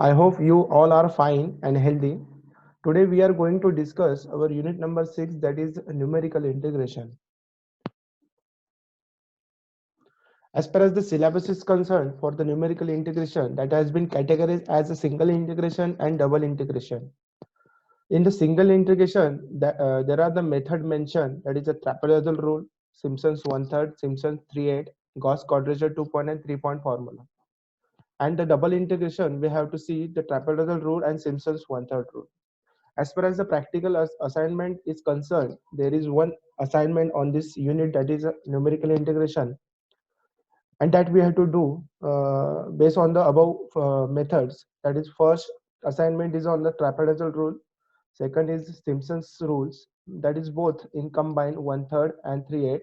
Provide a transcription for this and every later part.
I hope you all are fine and healthy. Today we are going to discuss our unit number 6, that is numerical integration. As far as the syllabus is concerned, for the numerical integration, that has been categorized as a single integration and double integration. In the single integration, there are the method mentioned, that is a trapezoidal rule, Simpsons 1/3, Simpsons 3/8, Gauss quadrature 2-point and 3-point formula. And the double integration, we have to see the trapezoidal rule and Simpsons 1/3 rule. As far as the practical assignment is concerned, there is one assignment on this unit, that is a numerical integration, and that we have to do based on the above methods. That is, first assignment is on the trapezoidal rule, second is Simpson's rules, that is both in combined 1/3 and 3/8.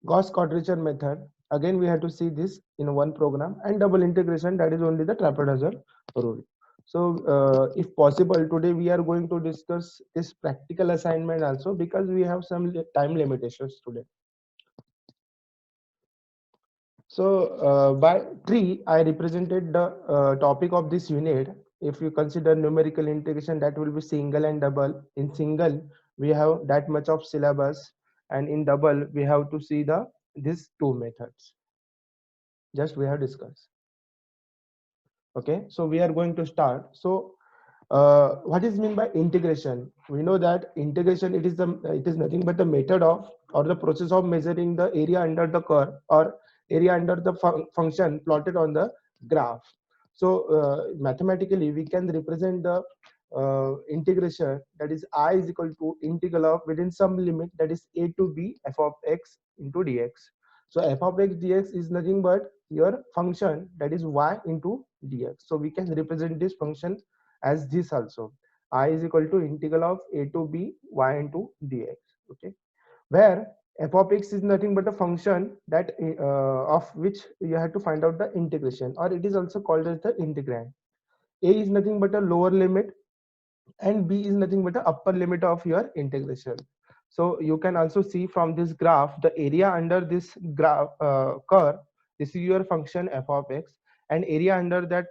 Gauss quadrature method, again we have to see this in one program, and double integration, that is only the trapezoidal rule. So if possible, today we are going to discuss this practical assignment also, because we have some time limitations today. So by tree I represented the topic of this unit. If you consider numerical integration, that will be single and double. In single we have that much of syllabus, and in double we have to see the these two methods just we have discussed. Okay, so we are going to start. So what is mean by integration? We know that integration, it is nothing but the method of, or the process of measuring the area under the curve, or area under the function plotted on the graph. So mathematically we can represent the integration, that is I is equal to integral of within some limit, that is a to b f of x into dx. So f of x dx is nothing but your function, that is y into dx. So we can represent this function as this also. I is equal to integral of a to b y into dx. Okay, where f of x is nothing but a function that of which you have to find out the integration, or it is also called as the integrand. A is nothing but a lower limit, and b is nothing but the upper limit of your integration. So you can also see from this graph the area under this graph curve. This is your function f of x, and area under that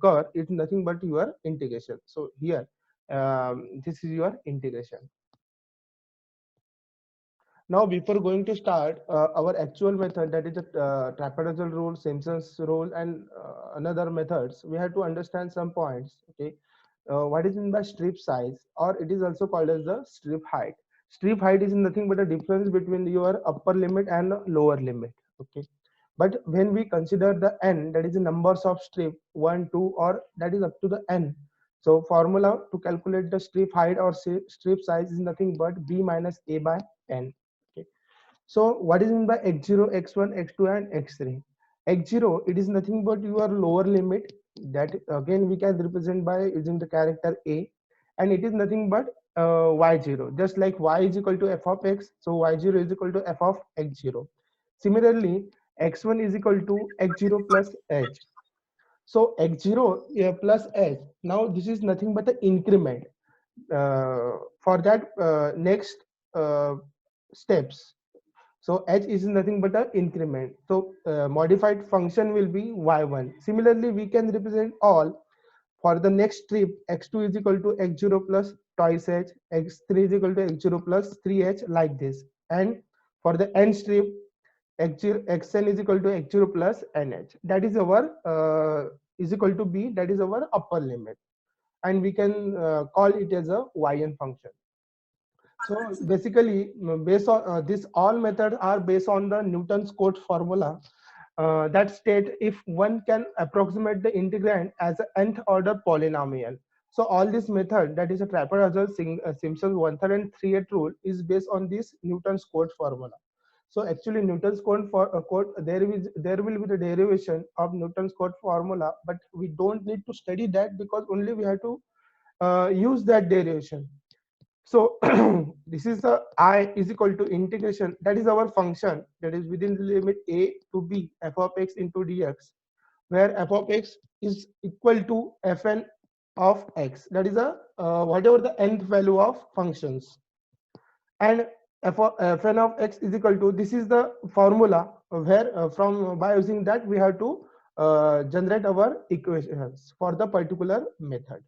curve is nothing but your integration. So here this is your integration. Now before going to start our actual method, that is the trapezoidal rule, Simpson's rule, and another methods, we have to understand some points. Okay, what is meant by strip size, or it is also called as the strip height. Strip height is nothing but a difference between your upper limit and lower limit. Okay, but when we consider the n, that is the numbers of strip 1 2, or that is up to the n. So formula to calculate the strip height or strip size is nothing but b minus a by n. Okay, so what is meant by x0, x1, x2 and x3? X0, it is nothing but your lower limit, that again we can represent by using the character a, and it is nothing but y0, just like y is equal to f of x, so y0 is equal to f of x0. Similarly, x1 is equal to x0 plus h. So x0 plus h, now this is nothing but the increment for that next steps. So h is nothing but an increment. So modified function will be y1. Similarly, we can represent all for the next strip. X2 is equal to x0 plus twice h, x3 is equal to x0 plus 3h, like this. And for the n strip, x0, xn is equal to x0 plus nh. That is our is equal to b. That is our upper limit, and we can call it as a yn function. So basically, based on this, all methods are based on the Newton's code formula that state if one can approximate the integrand as an nth order polynomial. So all this method, that is a trapezoidal, Simpson's 1/3 and 3/8 rule, is based on this Newton's code formula. So actually Newton's code for code, there will be the derivation of Newton's code formula, but we don't need to study that, because only we have to use that derivation. So this is the I is equal to integration, that is our function, that is within the limit a to b f of x into dx, where f of x is equal to fn of x, that is a whatever the nth value of functions, and fn of x is equal to, this is the formula where from by using that we have to generate our equations for the particular method.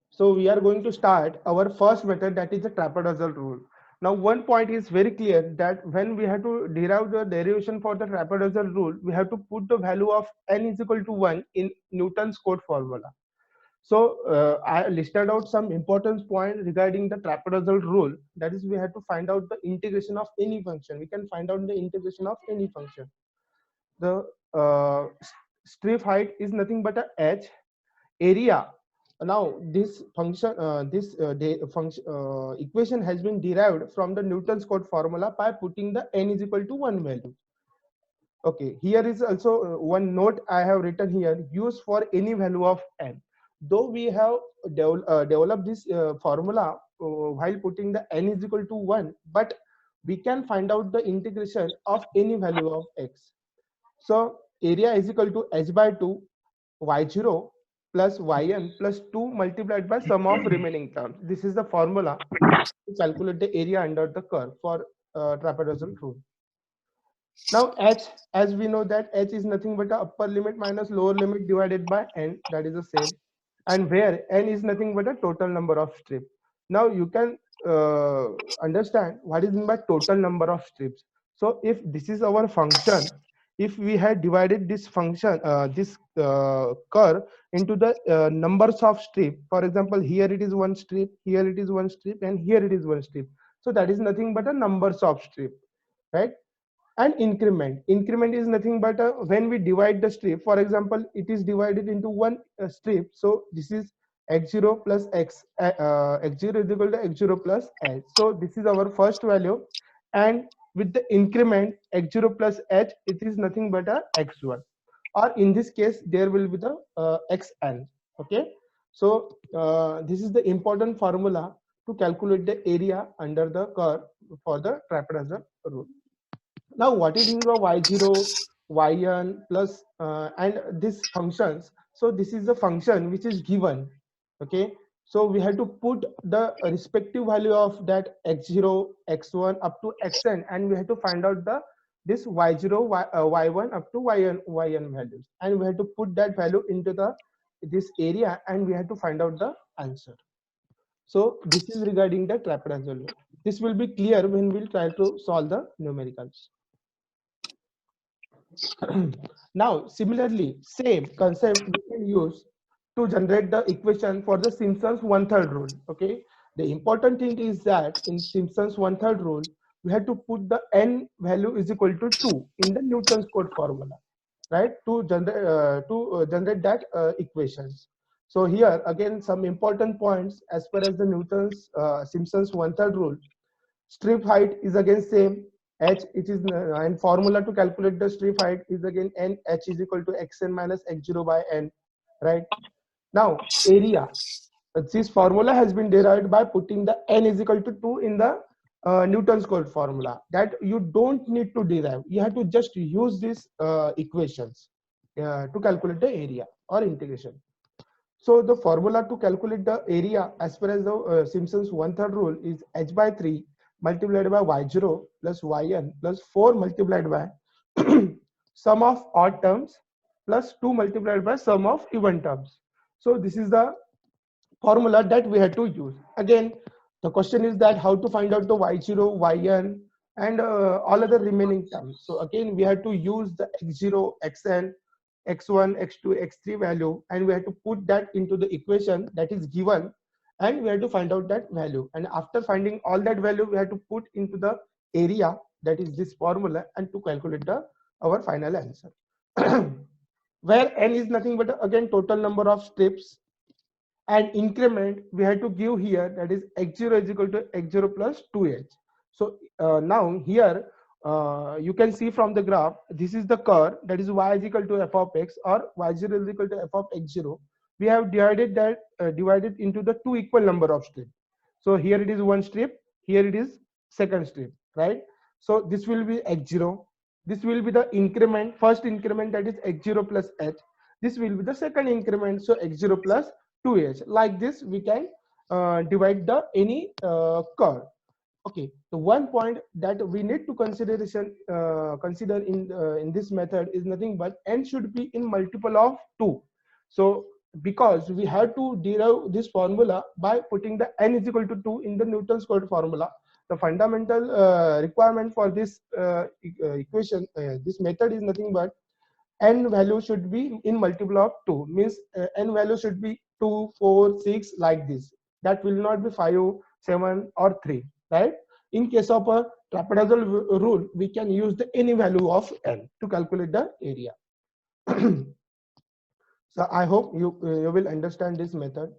So we are going to start our first method, that is the trapezoidal rule. Now one point is very clear, that when we have to derive the derivation for the trapezoidal rule, we have to put the value of n is equal to 1 in Newton's code formula. So I listed out some important points regarding the trapezoidal rule. That is, we have to find out the integration of any function. We can find out the integration of any function. The strip height is nothing but a h. Area. Now this function, equation has been derived from the Newton's code formula by putting the n is equal to 1 value. Okay, here is also one note I have written here: use for any value of n. Though we have developed this formula while putting the n is equal to 1, but we can find out the integration of any value of x. So area is equal to h by 2 y0 plus yn plus 2 multiplied by sum of remaining terms. This is the formula to calculate the area under the curve for trapezoidal rule. Now h, as we know that h is nothing but the upper limit minus lower limit divided by n, that is the same, and where n is nothing but the total number of strips. Now you can understand what is meant by total number of strips. So if this is our function, if we had divided this function, this curve into the numbers of strip, for example, here it is one strip, here it is one strip, and here it is one strip. So that is nothing but a numbers of strip, right? And increment is nothing but when we divide the strip. For example, it is divided into one strip, so this is x0 plus x, x0 is equal to x0 plus h. So this is our first value, and with the increment x0 plus h, it is nothing but a x1, or in this case there will be the xn. Okay, so this is the important formula to calculate the area under the curve for the trapezoidal rule. Now what is mean by y0, yn plus and these functions? So this is the function which is given. Okay, so we have to put the respective value of that x0, x1 up to xn, and we have to find out the this y0, y1 up to yn values, and we have to put that value into the this area, and we have to find out the answer. So this is regarding the trapezoidal. This will be clear when we'll try to solve the numericals. Now similarly, same concept we can use to generate the equation for the Simpsons 1/3 rule. Okay, the important thing is that in Simpsons 1/3 rule, we have to put the n value is equal to 2 in the Newton's code formula, right, to generate that equations. So here again some important points as per as the Newton's Simpsons 1/3 rule. Strip height is again same, h, it is, and formula to calculate the strip height is again n, h is equal to xn minus x0 by n, right? Now area, this formula has been derived by putting the n is equal to 2 in the Newton's code formula. That you don't need to derive, you have to just use these equations to calculate the area or integration. So the formula to calculate the area as per as the Simpsons 1/3 rule is h by 3 multiplied by y0 plus yn plus 4 multiplied by sum of odd terms plus 2 multiplied by sum of even terms. So this is the formula that we had to use. Again, the question is that how to find out the y0, yn and all other remaining terms. So again, we had to use the x0, xn, x1, x2, x3 value, and we have to put that into the equation that is given, and we have to find out that value. And after finding all that value, we have to put into the area, that is this formula, and to calculate our final answer. Where n is nothing but again total number of strips, and increment we have to give here, that is x0 is equal to x0 plus 2h. So now here you can see from the graph, this is the curve, that is y is equal to f of x, or y0 is equal to f of x0. We have divided that divided into the two equal number of strips. So here it is one strip, here it is second strip, right? So this will be x0, this will be the increment, first increment, that is x0 plus h. This will be the second increment, so x0 plus 2h. Like this we can divide the any curve. Okay, the one point that we need to consider in this method is nothing but n should be in multiple of 2. So because we have to derive this formula by putting the n is equal to 2 in the Newton's code formula, the fundamental requirement for this equation, this method is nothing but n value should be in multiple of 2, means n value should be 2, 4, 6 like this. That will not be 5, 7 or 3, right? In case of a trapezoidal rule, we can use the any value of n to calculate the area. So I hope you will understand this method.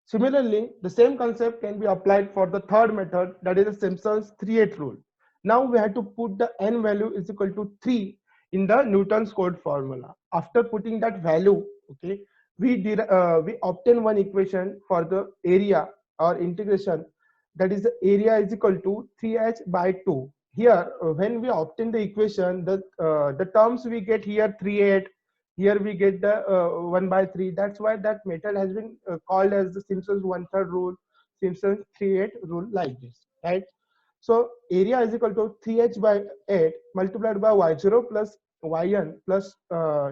Similarly, the same concept can be applied for the third method, that is the Simpsons 3/8 rule. Now we have to put the n value is equal to 3 in the Newton's code formula. After putting that value, okay, we obtain one equation for the area or integration, that is the area is equal to 3h by 2. Here, when we obtain the equation, the terms we get here 3/8. Here we get the 1 by 3. That's why that method has been called as the Simpsons 1/3 rule, Simpsons 3/8 rule, like this, right? So area is equal to 3h by 8 multiplied by y0 plus yn plus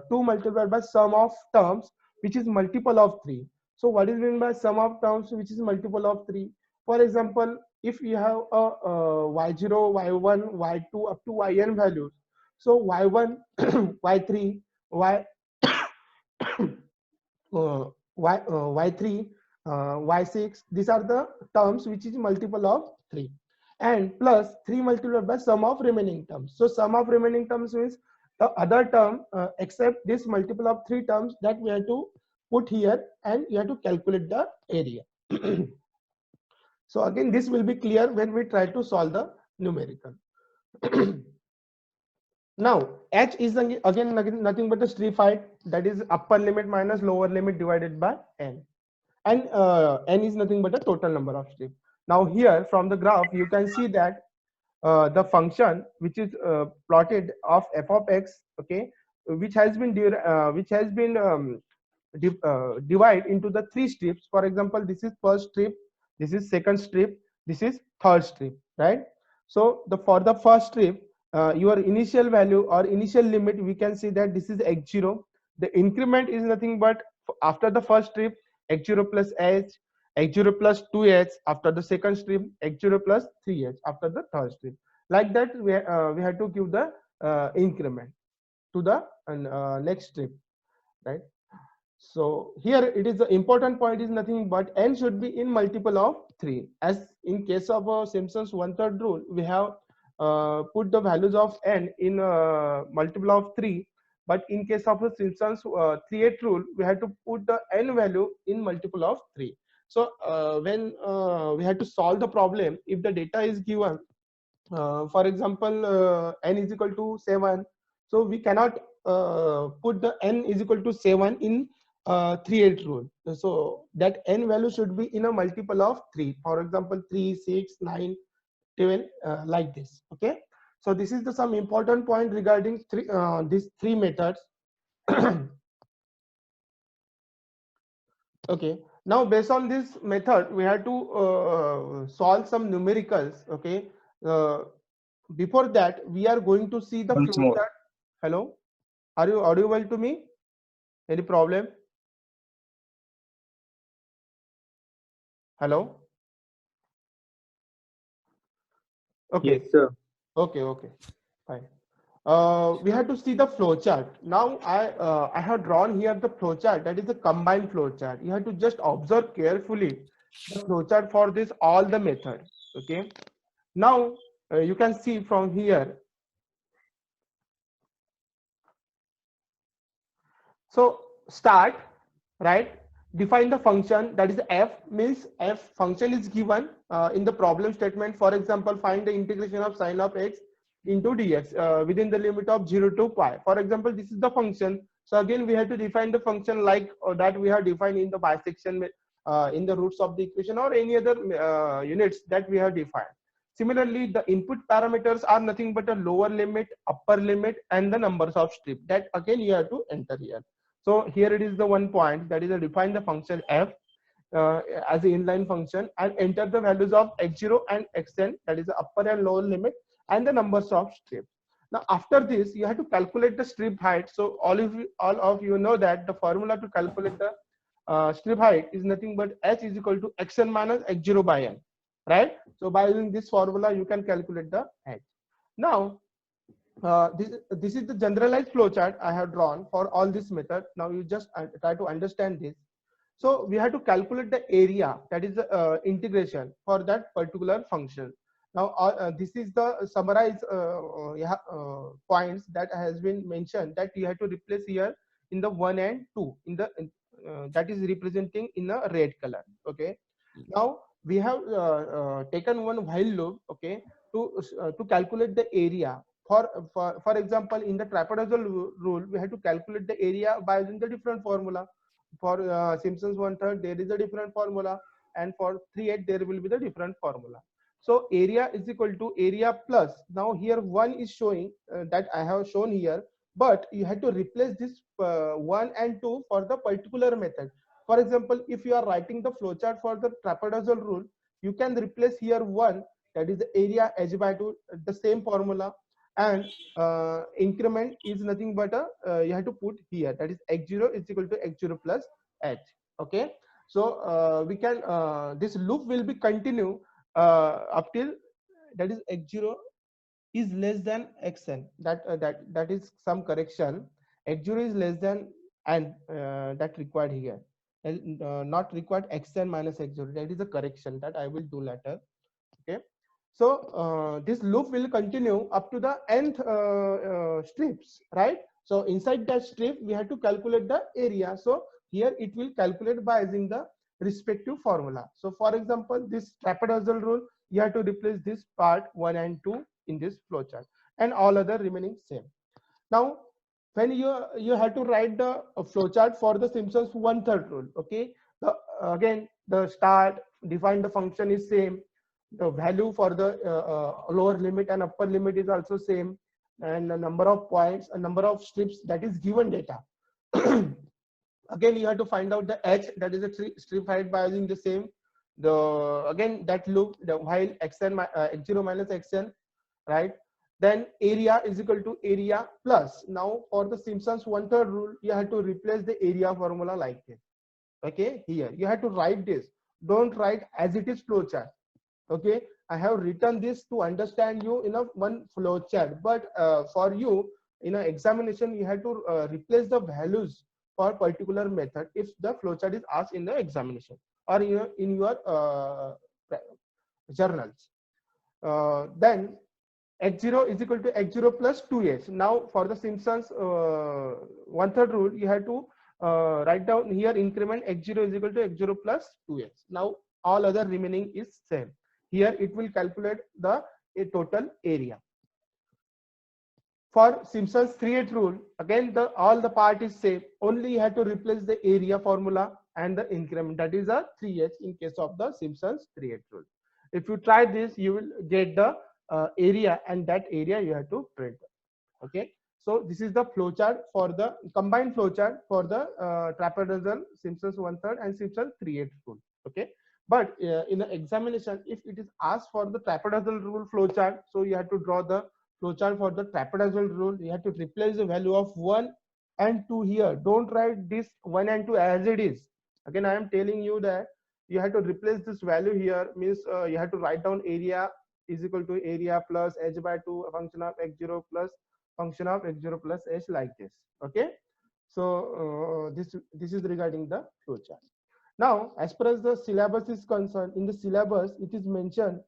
2 multiplied by sum of terms, which is multiple of 3. So what is meant by sum of terms which is multiple of 3? For example, if you have a y0, y1, y2 up to yn values, so y1, y3, y y3, y6, these are the terms which is multiple of 3, and plus 3 multiplied by sum of remaining terms. So sum of remaining terms means the other term except this multiple of 3 terms that we have to put here, and you have to calculate the area. So again, this will be clear when we try to solve the numerical. Now h is again nothing but the strip height, that is upper limit minus lower limit divided by n, and n is nothing but the total number of strips. Now here from the graph you can see that the function which is plotted of f of x, okay, which has been divide into the 3 strips. For example, this is first strip, this is second strip, this is third strip, right? So for the first strip, your initial value or initial limit, we can see that this is x0. The increment is nothing but after the first strip, x0 plus h, x0 plus 2h after the second strip, x0 plus 3h after the third strip. Like that, we have to give the increment to the next strip, right? So here it is, the important point is nothing but n should be in multiple of 3. As in case of a Simpsons 1/3 rule, we have put the values of n in multiple of 3. But in case of a Simpsons 3/8 rule, we have to put the n value in multiple of 3. So when we have to solve the problem, if the data is given, for example, n is equal to 7, so we cannot put the n is equal to 7 in 3/8 rule. So that n value should be in a multiple of 3. For example, 3, 6, 9, 12, like this. Okay. So this is some important point regarding these 3 methods. Okay. Now based on this method, we have to solve some numericals. Okay. Before that, we are going to see the flowchart. Hello, are you audible to me? Any problem? Hello. Okay. Yes, sir. Okay. Fine. We have to see the flowchart. Now I have drawn here the flowchart, that is a combined flowchart. You have to just observe carefully the flowchart for this all the methods. Okay. Now you can see from here. So start, right? Define the function, that is f, means f function is given in the problem statement. For example, find the integration of sine of x into dx within the limit of 0 to pi. For example, this is the function. So again, we have to define the function like that we have defined in the bisection in the roots of the equation or any other units that we have defined. Similarly, the input parameters are nothing but a lower limit, upper limit, and the numbers of strip. That again you have to enter here. So here it is the one point, that is define the function f. as an inline function and enter the values of x0 and xn, that is the upper and lower limit, and the numbers of strips. Now after this you have to calculate the strip height. So all of you know that the formula to calculate the strip height is nothing but h is equal to xn minus x0 by n, right? So by using this formula you can calculate the height. Now this is the generalized flowchart I have drawn for all this method. Now you just try to understand this. So we have to calculate the area, that is the integration for that particular function. Now this is the summarized points that has been mentioned, that you have to replace here in the 1 and 2 in the that is representing in a red color. Okay, now we have taken one while loop, okay, to calculate the area. For example, in the trapezoidal rule we have to calculate the area by using the different formula. For Simpsons 1/3 there is a different formula, and for 3/8 there will be the different formula. So area is equal to area plus, now here 1 is showing that I have shown here, but you have to replace this 1 and 2 for the particular method. For example, if you are writing the flowchart for the trapezoidal rule, you can replace here 1, that is the area h by 2, the same formula, and increment is nothing but you have to put here, that is x0 is equal to x0 plus h. Okay, so we can this loop will be continue up till, that is x0 is less than xn, that is some correction. X0 is less than and that required here, and not required xn minus x0, that is a correction that I will do later. Okay, so this loop will continue up to the nth strips, right? So inside that strip we have to calculate the area. So here it will calculate by using the respective formula. So for example, this trapezoidal rule, you have to replace this part 1 and 2 in this flowchart, and all other remaining same. Now when you have to write the flowchart for the Simpsons 1/3 rule, okay, again the start, define the function is same, the value for the lower limit and upper limit is also same, and the number of points, a number of strips, that is given data. Again you have to find out the h, that is the strip height, by using the same, the again that loop, the while xn x0 minus xn, right? Then area is equal to area plus, now for the Simpsons 1/3 rule you have to replace the area formula like this. Okay, here you have to write this, don't write as it is flowchart. Okay, I have written this to understand you in a one flowchart, but for you in an examination you have to replace the values for particular method if the flowchart is asked in the examination or in your journals. Then x0 is equal to x0 plus 2h. Now for the Simpsons 1/3 rule you have to write down here increment x0 is equal to x0 plus 2h. Now all other remaining is same. Here it will calculate the total area. For Simpsons 3/8 rule, again all the part is same, only you have to replace the area formula and the increment, that is a 3h in case of the Simpsons 3/8 rule. If you try this you will get the area, and that area you have to print. Okay, so this is the flowchart for the combined flowchart for the trapezoidal Simpsons 1/3 and Simpsons 3/8 rule. Okay, but in the examination if it is asked for the trapezoidal rule flowchart, so you have to draw the flowchart for the trapezoidal rule. You have to replace the value of 1 and 2 here. Don't write this 1 and 2 as it is. Again I am telling you that you have to replace this value here, means you have to write down area is equal to area plus h by 2, a function of x0 plus function of x0 plus h, like this. Okay, so this is regarding the flowchart. Now as far as the syllabus is concerned, in the syllabus it is mentioned,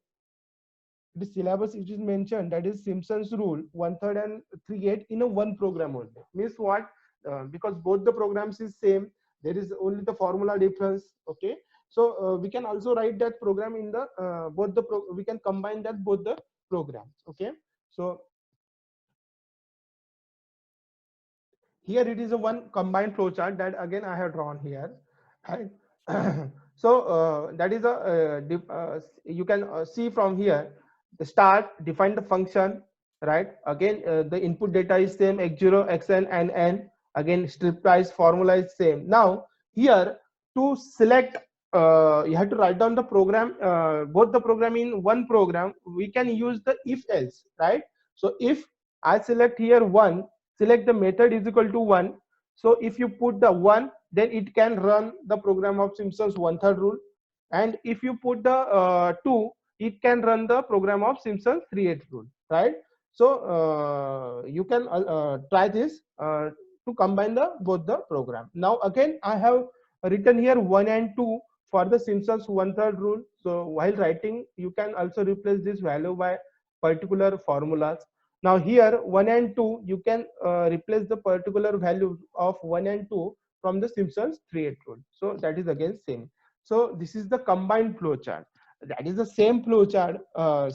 that is Simpsons rule 1/3 and 3/8 in a one program only. Means what? Because both the programs is same, there is only the formula difference. Okay, so we can also write that program in the we can combine that both the programs. Okay, so here it is a one combined flowchart that again I have drawn here, right? So that is a you can see from here, the start, define the function, right? Again the input data is same, x0 xn and n. Again strip price formula is same. Now here to select you have to write down the program, both the program in one program. We can use the if else, right? So if I select here 1, select the method is equal to 1. So if you put the 1, then it can run the program of Simpsons 1/3 rule. And if you put the 2, it can run the program of Simpsons 3/8 rule, right? So you can try this to combine the both the program. Now again I have written here 1 and 2 for the Simpsons 1/3 rule. So while writing, you can also replace this value by particular formulas. Now here 1 and 2, you can replace the particular value of 1 and 2 from the Simpsons 3/8 rule. So that is again same. So this is the combined flow chart. That is the same flow chart,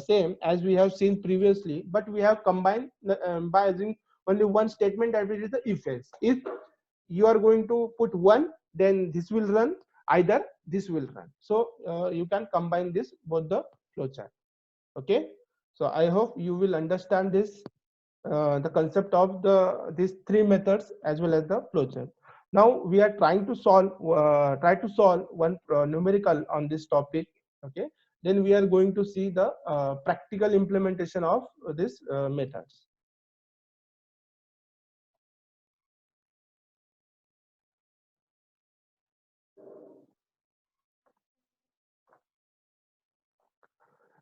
same as we have seen previously, but we have combined by using only one statement, that is the if else. If you are going to put 1, then this will run, either this will run. So you can combine this both the flowchart. Okay, so I hope you will understand this, the concept of these three methods as well as the flowchart. Now we are trying to solve one numerical on this topic. Okay, then we are going to see the practical implementation of these methods.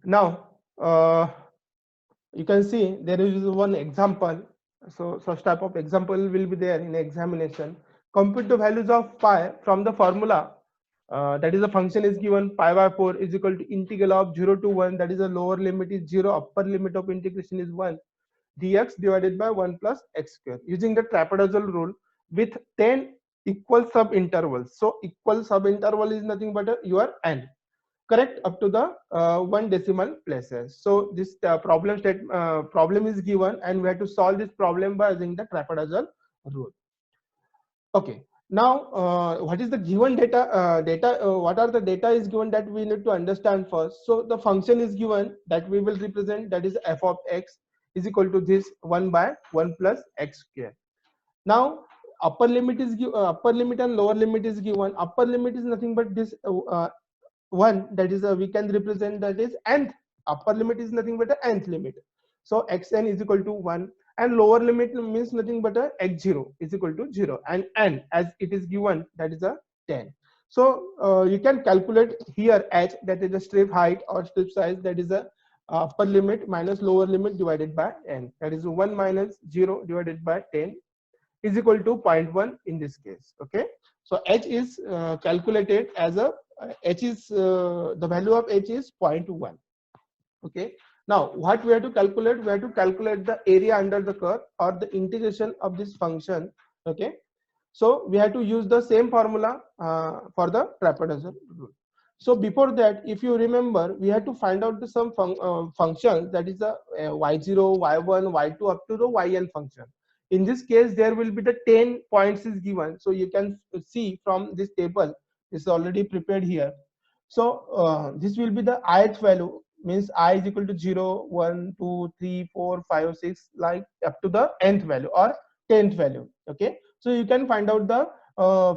Now you can see there is one example. So such type of example will be there in examination. Compute the values of pi from the formula, that is the function is given pi by 4 is equal to integral of 0 to 1, that is the lower limit is 0, upper limit of integration is 1, dx divided by 1 plus x square, using the trapezoidal rule with 10 equal sub intervals. So equal sub interval is nothing but your n, correct, up to the 1 decimal places. So this problem is given, and we have to solve this problem by using the trapezoidal rule. Okay, now what is the given data? What are the data is given that we need to understand first. So the function is given that we will represent, that is f of x is equal to this 1 by 1 plus x square. Now upper limit and lower limit is given. Upper limit is nothing but this 1, that is we can represent that is nth. Upper limit is nothing but a nth limit. So xn is equal to 1, and lower limit means nothing but a x0 is equal to 0, and n as it is given, that is a 10. So you can calculate here h, that is the strip height or strip size, that is a upper limit minus lower limit divided by n, that is 1 minus 0 divided by 10 is equal to 0.1 in this case. Okay, so h is calculated as a h is the value of h is 0.1. Okay, now what we have to calculate, we have to calculate the area under the curve or the integration of this function. Okay, so we have to use the same formula for the trapezoidal rule. So before that, if you remember, we had to find out some functions, that is the y0, y1, y2 up to the yn function. In this case, there will be the 10 points is given. So you can see from this table, is already prepared here. So this will be the ith value, means I is equal to 0, 1, 2, 3, 4, 5, 6, like up to the nth value or 10th value. Okay, so you can find out the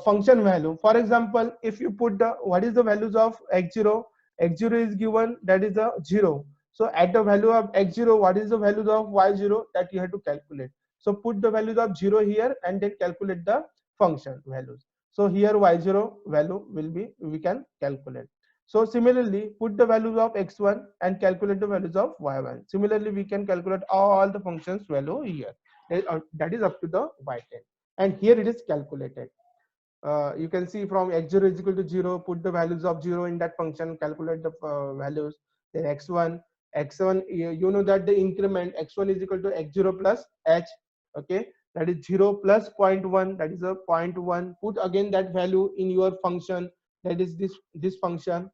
function value. For example, if you put the what is the values of x0, x0 is given, that is a 0. So at the value of x0, what is the values of y0, that you have to calculate. So put the values of 0 here and then calculate the function values. So here y0 value will be, we can calculate. So similarly, put the values of x1 and calculate the values of y1. Similarly, we can calculate all the functions value here. That is up to the y10. And here it is calculated. You can see from x0 is equal to 0, put the values of 0 in that function, calculate the values. Then x1, you know that the increment x1 is equal to x0 plus h. Okay, that is 0 plus 0.1, that is a 0.1. Put again that value in your function, that is this function.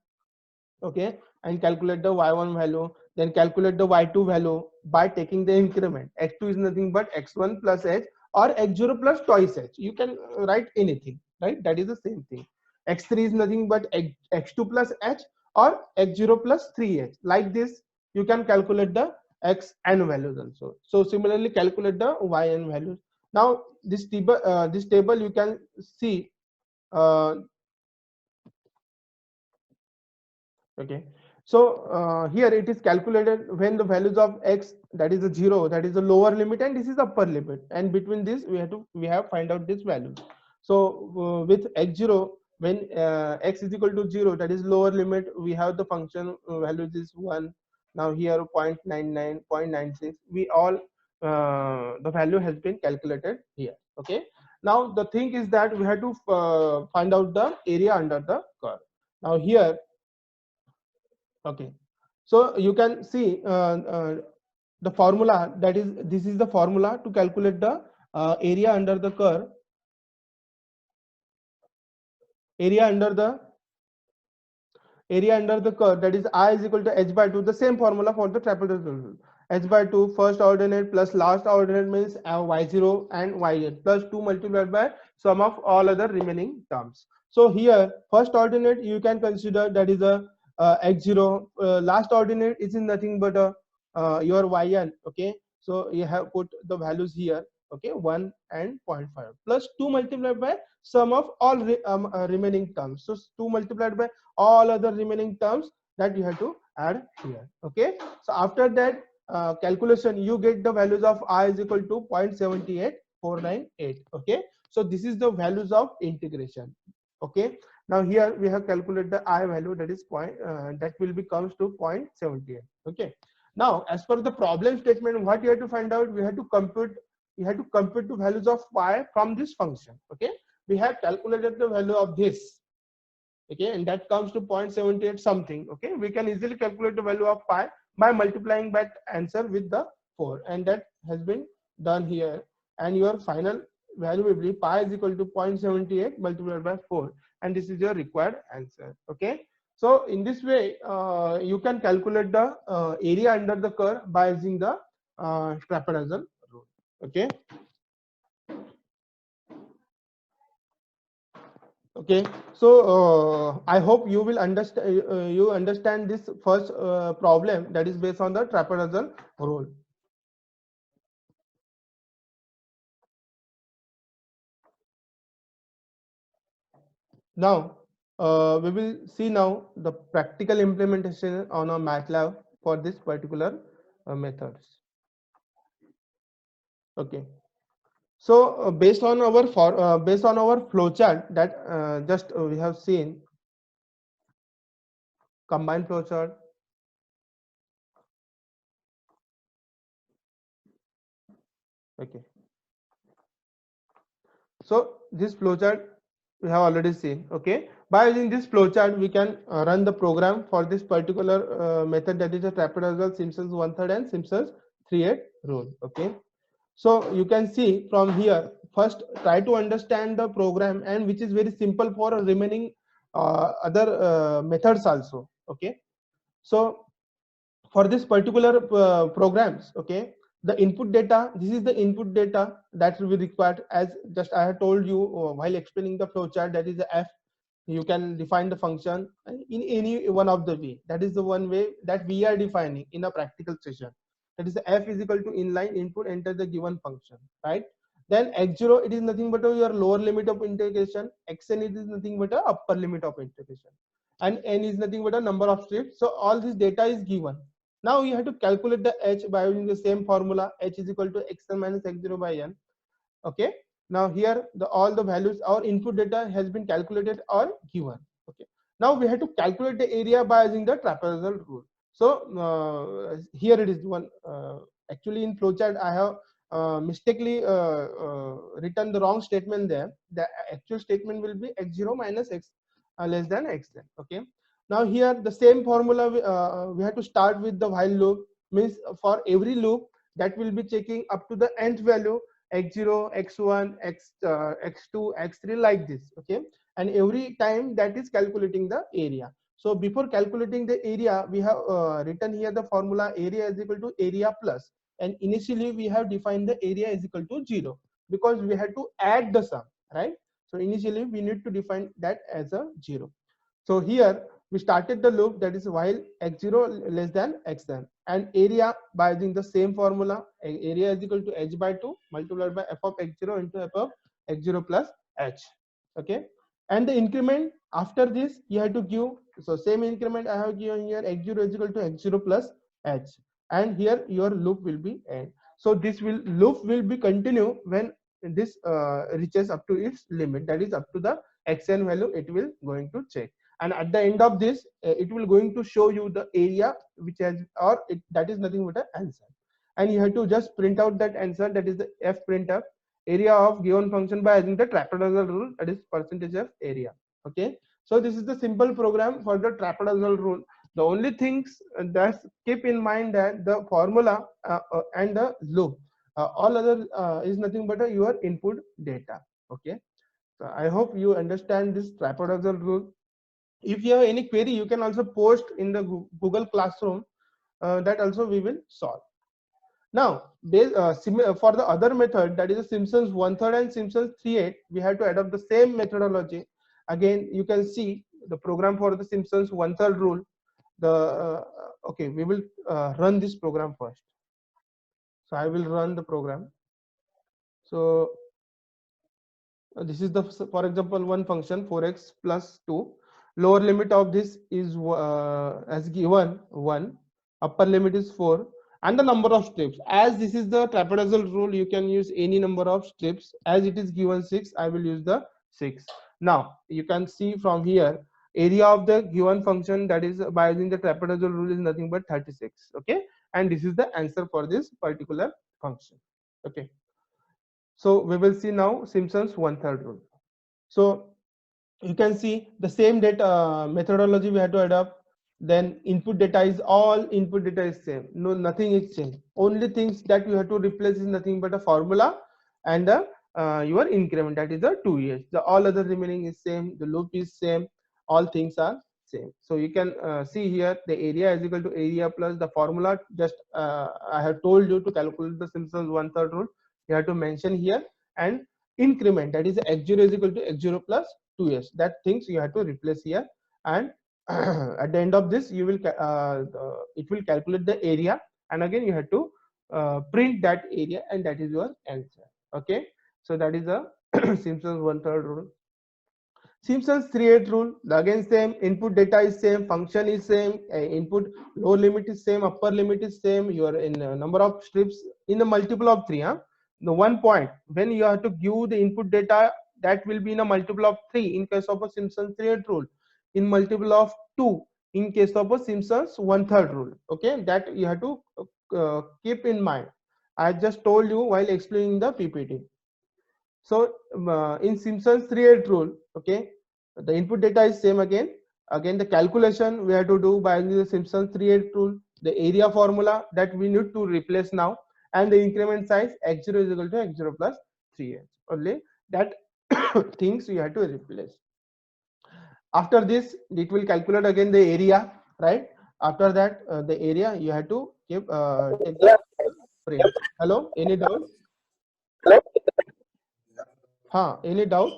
Okay, and calculate the y1 value, then calculate the y2 value by taking the increment. X2 is nothing but x1 plus h or x0 plus twice h. You can write anything, right? That is the same thing. X3 is nothing but x2 plus h or x0 plus 3h. Like this, you can calculate the xn values also. So similarly, calculate the yn values. Now this table you can see Okay, so here it is calculated when the values of x, that is a 0, that is the lower limit, and this is upper limit, and between this we have find out this value. So with x0, when x is equal to 0, that is lower limit, we have the function value is 1. Now here 0.99, 0.96, we all the value has been calculated here. Okay, now the thing is that we have to find out the area under the curve. Now here, okay, so you can see the formula, that is, this is the formula to calculate the area under the curve. Area under the curve, that is I is equal to h by 2, the same formula for the trapezoidal rule. H by 2, first ordinate plus last ordinate means y0 and yn plus 2 multiplied by sum of all other remaining terms. So here first ordinate you can consider, that is a x0, last ordinate is nothing but your yn. Okay, so you have put the values here, okay, 1 and 0.5 plus 2 multiplied by sum of all remaining terms. So 2 multiplied by all other remaining terms, that you have to add here. Okay, so after that calculation, you get the values of I is equal to 0.78498. Okay, so this is the values of integration. Okay, now here we have calculated the I value, that is that will be comes to 0.78. Okay, now as per the problem statement, what you have to find out, we have to compute, the values of y from this function. Okay, we have calculated the value of this, okay, and that comes to 0.78 something. Okay, we can easily calculate the value of pi by multiplying that answer with the 4, and that has been done here, and your final value will be pi is equal to 0.78 multiplied by 4, and this is your required answer. Okay, so in this way you can calculate the area under the curve by using the trapezoidal rule. Okay. Okay, so I hope you will understand this first problem, that is based on the trapezoidal rule. Now we will see now the practical implementation on a MATLAB for this particular methods. Okay, so based on our flowchart that just we have seen, combined flowchart. Okay, so this flowchart we have already seen. Okay, by using this flowchart we can run the program for this particular method, that is a trapezoidal Simpsons 1/3 and Simpsons 3/8 rule. Okay, so you can see from here, first try to understand the program, and which is very simple for remaining other methods also. Okay, so for this particular programs, okay, the input data, this is the input data that will be required, as just I have told you while explaining the flowchart, that is the f. You can define the function in any one of the way, that is the one way that we are defining in a practical session, that is the f is equal to inline input, enter the given function, right? Then x0, it is nothing but your lower limit of integration, xn it is nothing but a upper limit of integration, and n is nothing but a number of steps. So all this data is given. Now you have to calculate the h by using the same formula, h is equal to xn minus x0 by n. Okay, now here all the values, our input data has been calculated or given. Okay, now we have to calculate the area by using the trapezoidal rule. So here it is one, actually in flowchart I have mistakenly written the wrong statement there. The actual statement will be x0 minus x less than xn. Okay, now here the same formula we have to start with the while loop, means for every loop that will be checking up to the nth value, x0, x1, x2, x3, like this. Okay, and every time that is calculating the area. So before calculating the area, we have written here the formula, area is equal to area plus, and initially we have defined the area is equal to 0 because we had to add the sum, right? So initially we need to define that as a 0. So here we started the loop, that is while x0 less than xn, and area by using the same formula, area is equal to h by 2 multiplied by f of x0 into f of x0 plus h. Okay, and the increment after this you have to give So same increment I have given here, x0 is equal to x0 plus h, and here your loop will be end. So this loop will be continue when this reaches up to its limit, that is up to the xn value it will going to check, and at the end of this it will going to show you the area which has, or that is nothing but an answer, and you have to just print out that answer, that is the f printf area of given function by using the trapezoidal rule, that is percentage of area. Okay, so this is the simple program for the trapezoidal rule. The only things that keep in mind that the formula and the loop, all other is nothing but your input data. Okay, so I hope you understand this trapezoidal rule. If you have any query, you can also post in the Google Classroom. That also we will solve. Now, for the other method, that is the Simpsons 1/3 and Simpsons 3/8, we have to adopt the same methodology. Again, you can see the program for the Simpsons 1/3 rule. Okay, we will run this program first. So I will run the program. So this is the, for example, one function 4x plus 2. Lower limit of this is as given 1. Upper limit is 4. And the number of strips, as this is the trapezoidal rule, you can use any number of strips. As it is given 6, I will use the 6. Now you can see from here, area of the given function, that is by using the trapezoidal rule, is nothing but 36. Okay, and this is the answer for this particular function. Okay, so we will see now Simpsons 1/3 rule. So you can see the same data methodology we have to adopt. Then input data is, all input data is same, no, nothing is changed. Only things that you have to replace is nothing but a formula and your increment, that is the 2 years. The all other remaining is same, the loop is same, all things are same. So you can see here the area is equal to area plus the formula. Just I have told you to calculate the Simpsons 1/3 rule, you have to mention here, and increment, that is x0 is equal to x0 plus 2s, that things you have to replace here, and at the end of this you will it will calculate the area, and again you have to print that area, and that is your answer. Okay, so that is the Simpsons 1/3 rule. Simpsons 3/8 rule, again same, input data is same, function is same, input lower limit is same, upper limit is same, you are in number of strips in the multiple of 3. The one point, when you have to give the input data, that will be in a multiple of 3 in case of a Simpsons 3/8 rule, in multiple of 2 in case of a Simpsons 1/3 rule. Okay, that you have to keep in mind. I just told you while explaining the PPT. So in Simpsons 3/8 rule, okay, the input data is same again. Again, the calculation we have to do by using the Simpsons 3/8 rule. The area formula that we need to replace now, and the increment size x0 is equal to x0 plus 3h. Only that things you have to replace. After this, it will calculate again the area, right? After that, the area you have to keep take the print. Hello, any doubt? Any doubt?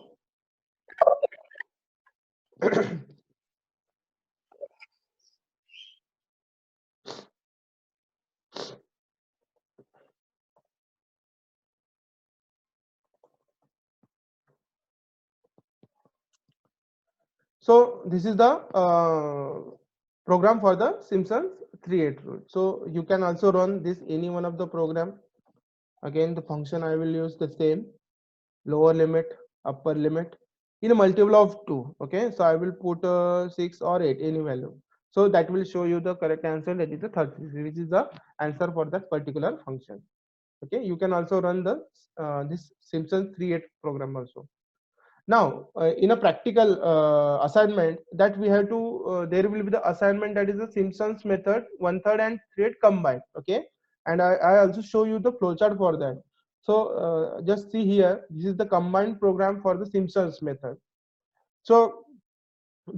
So this is the program for the Simpsons 3/8 rule. So you can also run this any one of the program. Again, the function I will use the same, lower limit, upper limit in a multiple of 2. Okay, so I will put 6 or 8, any value. So that will show you the correct answer, that is the 30, which is the answer for that particular function. Okay, you can also run the this Simpsons 3/8 program also. Now in a practical assignment that we have to there will be the assignment, that is the Simpsons method 1/3 and 3/8 combined. Okay, and I also show you the flowchart for that. So just see here, this is the combined program for the Simpsons method. So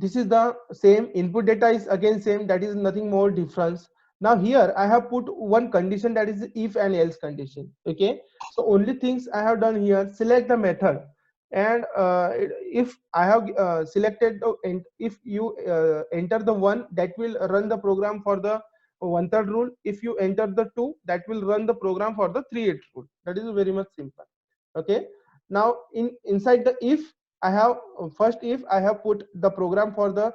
this is the same, input data is again same, that is nothing more difference. Now here I have put one condition, that is if and else condition. Okay, so only things I have done here, select the method, and if I have selected if you enter the 1, that will run the program for the 1/3 rule. If you enter the 2, that will run the program for the 3/8 rule. That is very much simple. Okay, now inside the if, I have first if I have put the program for the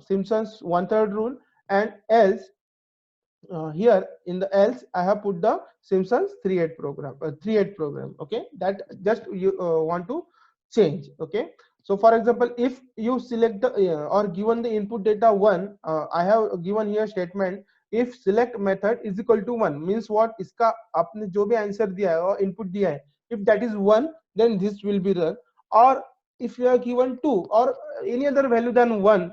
Simpsons 1/3 rule, and else here in the else I have put the Simpsons 3/8 program, 3/8 program. Okay, that just you want to change. Okay, so for example, if you select the or given the input data 1, I have given here statement if select method is equal to 1 means what, इसका आपने जो भी answer दिया है और input दिया है, if that is 1 then this will be run, or if you are given 2 or any other value than 1,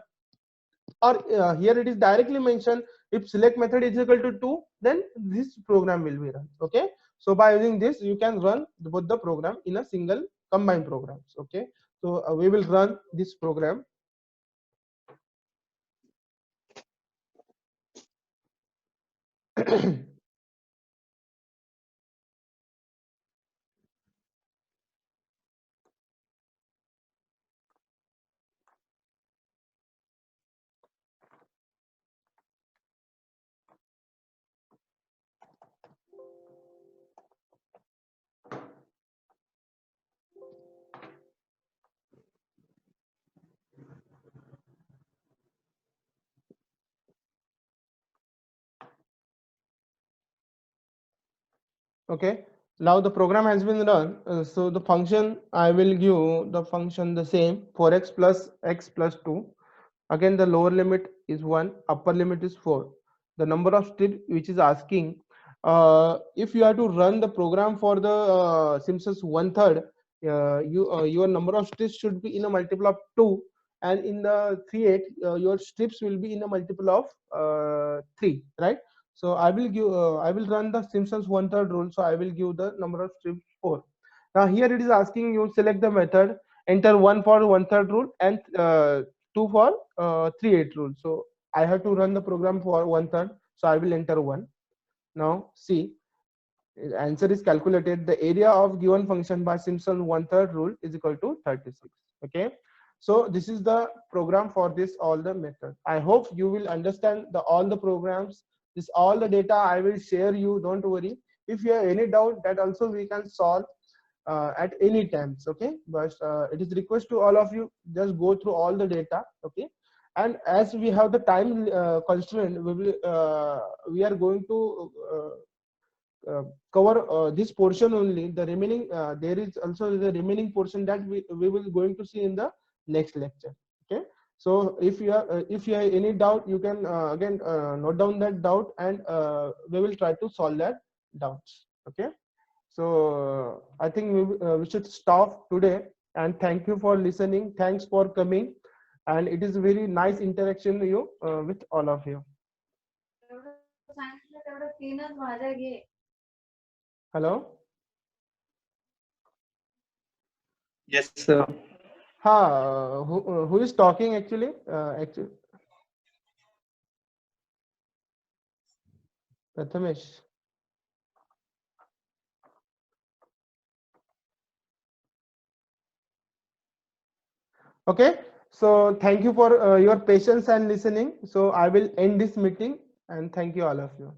or here it is directly mentioned if select method is equal to 2 then this program will be run. Okay, so by using this you can run both the program in a single combined programs. Okay, so we will run this program. Okay, now the program has been run. So the function I will give the function the same 4x plus x plus 2. Again the lower limit is 1, upper limit is 4. The number of steps which is asking, if you have to run the program for the Simpsons 1/3, your number of steps should be in a multiple of 2, and in the 3/8 your steps will be in a multiple of 3, right? So I will run the Simpsons 1/3 rule, so I will give the number of steps 4. Now here it is asking you select the method, enter 1 for 1/3 rule and 2 for 3/8 rule. So I have to run the program for 1/3, so I will enter 1. Now see, answer is calculated. The area of given function by Simpson 1/3 rule is equal to 36. Okay, so this is the program for this all the method. I hope you will understand the all the programs. This all the data I will share you, don't worry. If you have any doubt, that also we can solve at any times. Okay, but it is request to all of you, just go through all the data. Okay, and as we have the time constraint, we are going to cover this portion only. The remaining there is also the remaining portion that we will going to see in the next lecture. Okay, so if you have any doubt, you can again note down that doubt, and we will try to solve that doubts. Okay, so I think we should stop today, and thank you for listening. Thanks for coming, and it is very nice interaction you with all of you. Hello. Yes, sir. Who is talking actually? Prathamesh. Okay, so thank you for your patience and listening. So I will end this meeting, and thank you all of you.